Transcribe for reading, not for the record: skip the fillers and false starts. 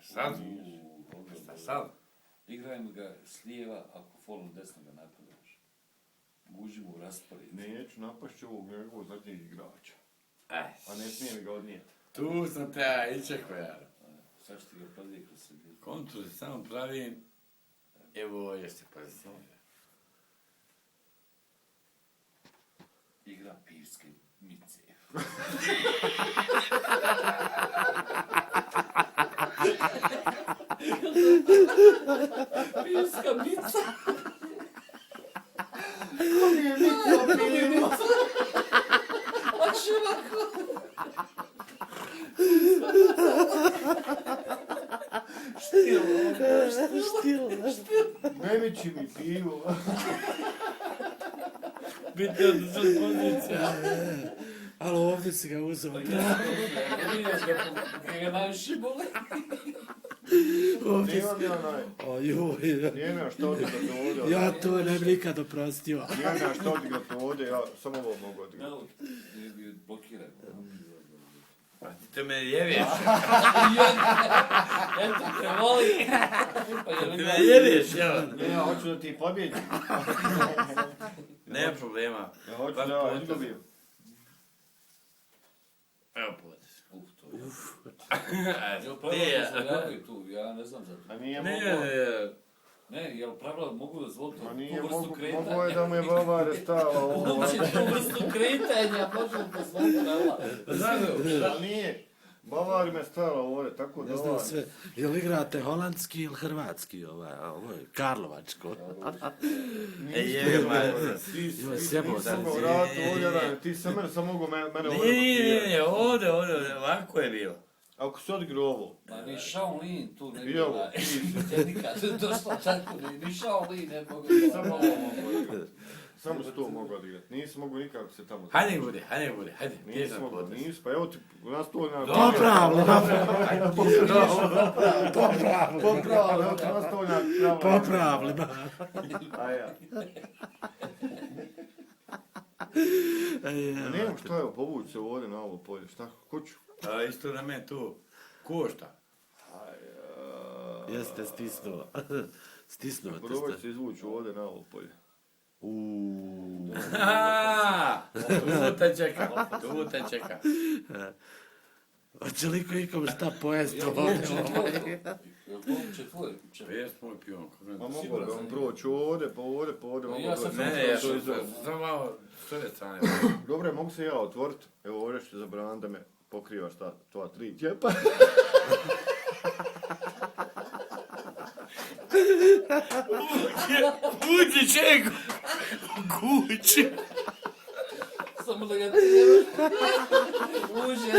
Sad? Šta sad? Igrajmo ga s lijeva, ako folom desno ga napadaš. Uđimo u raspored. Neću napašći ovog njegovog zadnjeg igrača. A ne smijem ga odnijeti. Tu sam te ja iščekao, jara. Sad ću ti ga prodije kroz sebi. Kontru se samo pravim. Evo, jeste pozicionira. Igra pivske mice. Pivska mica. Ko mi je mica pivo? A široko. Memići mi pivo. Biti od pozicija. Ali ovdje si ga uzeo. Vidiš ga najviše boli. Nemam ja Ojoj. Nijem ja što odigrati ovdje. Ja to ne bi nikad oprostio. Nijem ja što odigrati ovdje, ja samo ovo mogu odigrati. Blokiraj. Pa ti to me jebeš. Eto te voli. Ti me jebeš, evo. Ne, ja hoću da ti pobjedim. Nema problema. Ja hoću da ja izgubim. Evo potez. Jel pravila dozvoljavaju tu? Ja ne znam za to. A nije Ne, mogo. Ne, jel pravila mogu dozvoliti Ma tu nije vrstu mogo kretanja? je da mu je Bavare stala ovo. Uopće tu vrstu kretanja može dozvoliti pravila. Ali nije. Bavari me stala ovdje, tako da Ne znam sve. Jel igrate holandski ili hrvatski? Ovo je karlovačko. Jeba. Joj, sjebo Nisam se. mogao vratiti ovdje, ti sam mogao mene ovdje Nije, ovdje, ovako je bilo. Ako se odigra ovo. Ma ni Shaolin tu ne Evo, bila. Nikad došlo tako, ni Shaolin ne mogu. Samo ovo mogu odigrati. Samo se to mogu odigrati. Nisam mogu nikako se tamo... Hajde bude. Nisam mogao, nisam. Pa evo ti, nas to na... Popravno. Popravno, evo ti nas to na... Popravno. A ja. Nemam što evo, povući se ovdje na ovo polje. Šta, hoću? A isto na me tu košta. Jeste stisnuo. Stisnuo te Probaj ste. se izvući ovdje na ovo polje. Tu te čeka. Hoće li ko ikom šta pojesti? Jel uopće tvoje kuće? Jest moj pion. Ma mogu ga on proći ovdje, pa ovdje, pa ovdje. Ja sam Ne, ja sam malo s ove strane. Dobre, mogu se ja otvoriti. Evo ovdje ću zabraniti da me pokrivaš ta tvoja 3 tjepa. Uđi čeko! Kući! Samo da ga ti nemaš. Uđe.